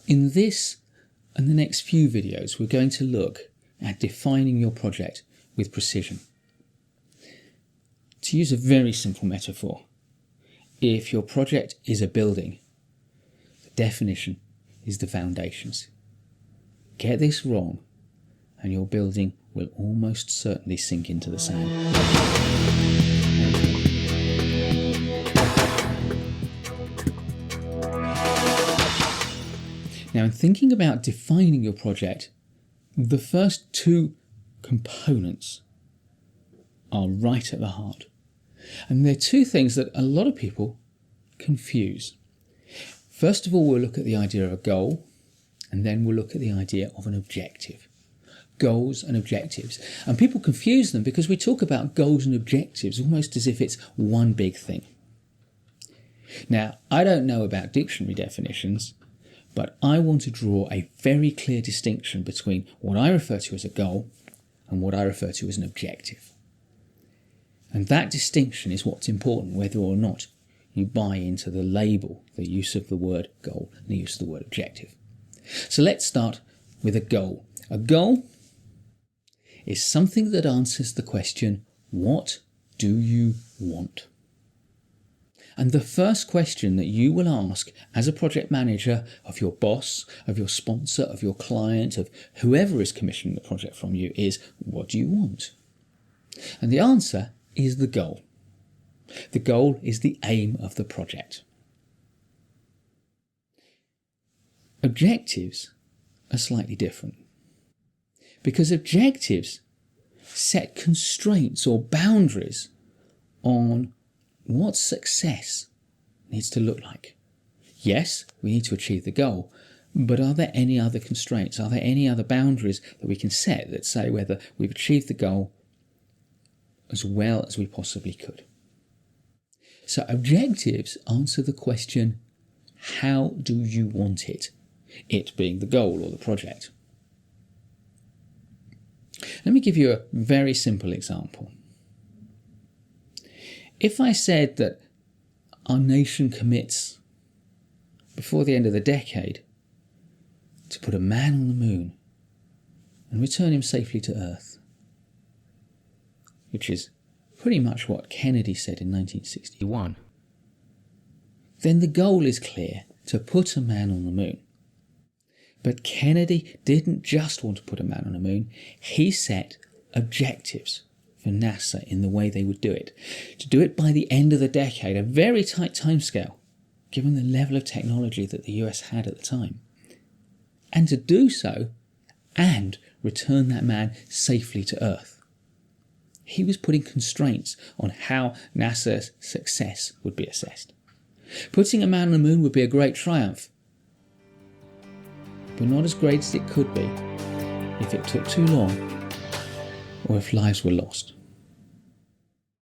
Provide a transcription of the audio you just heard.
In this and the next few videos, we're going to look at defining your project with precision. To use a very simple metaphor, if your project is a building, the definition is the foundations. Get this wrong and your building will almost certainly sink into the sand. Now, in thinking about defining your project, the first two components are right at the heart. And they're two things that a lot of people confuse. First of all, we'll look at the idea of a goal, and then we'll look at the idea of an objective. Goals and objectives. And people confuse them because we talk about goals and objectives almost as if it's one big thing. Now, I don't know about dictionary definitions, but I want to draw a very clear distinction between what I refer to as a goal and what I refer to as an objective. And that distinction is what's important, whether or not you buy into the label, the use of the word goal and the use of the word objective. So let's start with a goal. A goal is something that answers the question, what do you want? And the first question that you will ask as a project manager of your boss, of your sponsor, of your client, of whoever is commissioning the project from you is, what do you want? And the answer is the goal. The goal is the aim of the project. Objectives are slightly different because objectives set constraints or boundaries on what success needs to look like. Yes, we need to achieve the goal, but are there any other constraints? Are there any other boundaries that we can set that say whether we've achieved the goal as well as we possibly could? So objectives answer the question, how do you want it? It being the goal or the project. Let me give you a very simple example. If I said that our nation commits before the end of the decade to put a man on the moon and return him safely to Earth, which is pretty much what Kennedy said in 1961, then the goal is clear, to put a man on the moon. But Kennedy didn't just want to put a man on the moon, he set objectives for NASA in the way they would do it. To do it by the end of the decade, a very tight timescale, given the level of technology that the US had at the time. And to do so, and return that man safely to Earth. He was putting constraints on how NASA's success would be assessed. Putting a man on the moon would be a great triumph, but not as great as it could be if it took too long or if lives were lost.